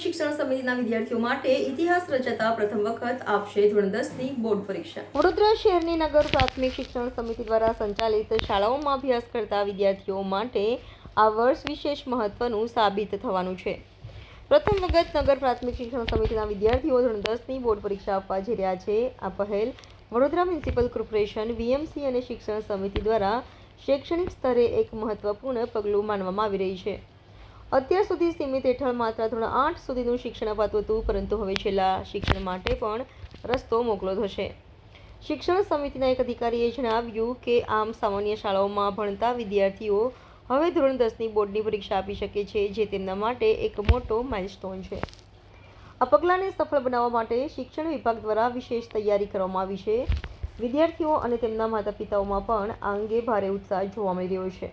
શિક્ષણ સમિતિના વિદ્યાર્થીઓ માટે ઇતિહાસ રચતા પ્રથમ વખત આપશે ધોરણ 10ની બોર્ડ પરીક્ષા. વડોદરા શહેરની નગર પ્રાથમિક શિક્ષણ સમિતિ દ્વારા સંચાલિત શાળાઓમાં અભ્યાસ કરતા વિદ્યાર્થીઓ માટે આ વર્ષ વિશેષ મહત્વનું સાબિત થવાનું છે. પ્રથમ વખત નગર પ્રાથમિક શિક્ષણ સમિતિના વિદ્યાર્થીઓ ધોરણ 10ની બોર્ડ પરીક્ષા આપવા જઈ રહ્યા છે. આ પહેલ વડોદરા મ્યુનિસિપલ કોર્પોરેશન, વીએમસી અને શિક્ષણ સમિતિ દ્વારા શૈક્ષણિક સ્તરે એક મહત્વપૂર્ણ પગલું માનવામાં આવી રહી છે. અત્યાર સુધી સીમિત હેઠળ માત્ર ધોરણ 8 સુધીનું શિક્ષણ અપાતું હતું, પરંતુ હવે છેલ્લા શિક્ષણ માટે પણ રસ્તો મોકળો થશે. શિક્ષણ સમિતિના એક અધિકારીએ જણાવ્યું કે આમ સામાન્ય શાળાઓમાં ભણતા વિદ્યાર્થીઓ હવે ધોરણ 10ની બોર્ડની પરીક્ષા આપી શકે છે, જે તેમના માટે એક મોટો માઇલસ્ટોન છે. આ પગલાંને સફળ બનાવવા માટે શિક્ષણ વિભાગ દ્વારા વિશેષ તૈયારી કરવામાં આવી છે. વિદ્યાર્થીઓ અને તેમના માતા પિતાઓમાં પણ આ અંગે ભારે ઉત્સાહ જોવા મળી રહ્યો છે.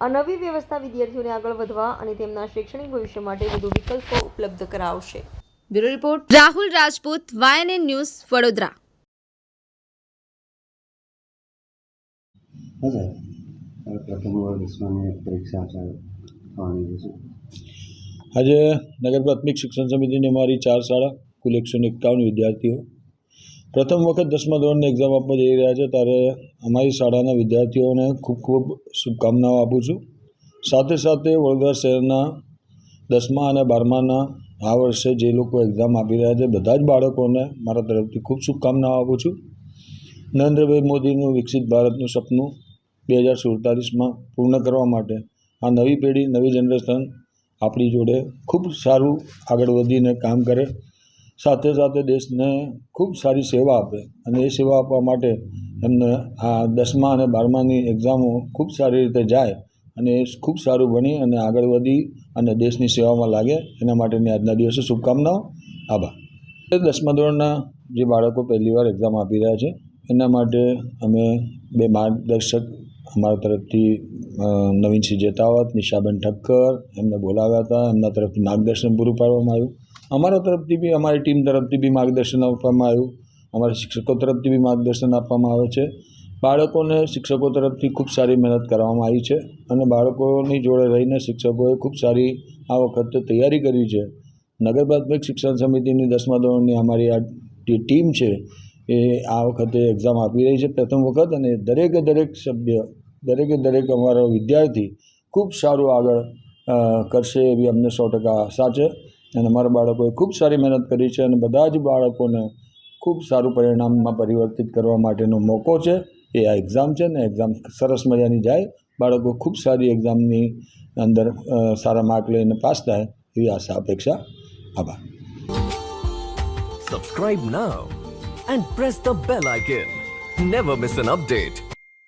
આ નવી વ્યવસ્થા વિદ્યાર્થીઓને આગળ વધવા અને તેમના શૈક્ષણિક ભવિષ્ય માટે વધુ વિકલ્પો ઉપલબ્ધ કરાવશે. Bureau report, Rahul Rajput, YNN news, Vadodara. પ્રથમ વર્ષ 10ની પરીક્ષા થવાની છે. આજે નગર પ્રાથમિક શિક્ષણ સમિતિની અમારી 4 શાળા, કુલ 151 વિદ્યાર્થીઓ પ્રથમ વખત 10મા ધોરણની એક્ઝામ આપવા જઈ રહ્યા છે. ત્યારે અમારી શાળાના વિદ્યાર્થીઓને ખૂબ ખૂબ શુભકામનાઓ આપું છું. સાથે સાથે વડોદરા શહેરના 10મા અને 12માના આ વર્ષે જે લોકો એક્ઝામ આપી રહ્યા છે, બધા જ બાળકોને મારા તરફથી ખૂબ શુભકામનાઓ આપું છું. નરેન્દ્રભાઈ મોદીનું વિકસિત ભારતનું સપનું 2047માં પૂર્ણ કરવા માટે આ નવી પેઢી, નવી જનરેશન આપણી જોડે ખૂબ સારું આગળ વધીને કામ કરે, સાથે સાથે દેશને ખૂબ સારી સેવા આપે. અને એ સેવા આપવા માટે એમને આ 10મા અને 12માની એક્ઝામો ખૂબ સારી રીતે જાય અને એ ખૂબ સારું ભણી અને આગળ વધી અને દેશની સેવામાં લાગે, એના માટેની આજના દિવસે શુભકામનાઓ. આભાર. 10મા ધોરણના જે બાળકો પહેલીવાર એક્ઝામ આપી રહ્યા છે, એના માટે અમે 2 માર્ગદર્શક અમારા તરફથી નવીનસિંહ જેતાવત, નિશાબેન ઠક્કર એમને બોલાવ્યા હતા. એમના તરફથી માર્ગદર્શન પૂરું પાડવામાં આવ્યું. અમારા તરફથી બી, અમારી ટીમ તરફથી બી માર્ગદર્શન આપવામાં આવ્યું. અમારા શિક્ષકો તરફથી બી માર્ગદર્શન આપવામાં આવે છે. બાળકોને શિક્ષકો તરફથી ખૂબ સારી મહેનત કરવામાં આવી છે અને બાળકોની જોડે રહીને શિક્ષકોએ ખૂબ સારી આ વખતે તૈયારી કરી છે. નગર પ્રાથમિક શિક્ષણ સમિતિની 10મા ધોરણની અમારી આ ટીમ છે એ આ વખતે એક્ઝામ આપી રહી છે પ્રથમ વખત, અને દરેક સભ્ય, દરેક અમારો વિદ્યાર્થી ખૂબ સારું આગળ કરશે એવી અમને 100% આશા છે. અને અમારા બાળકોએ ખૂબ સારી મહેનત કરી છે અને બધા જ બાળકોને ખૂબ સારું પરિણામમાં પરિવર્તિત કરવા માટેનો મોકો છે એ આ એક્ઝામ છે. ને એક્ઝામ સરસ મજાની જાય, બાળકો ખૂબ સારી એક્ઝામની અંદર સારા માર્ક લઈને પાસ થાય એવી આશા અપેક્ષા. આભાર. Subscribe now and press the bell icon. Never miss an update.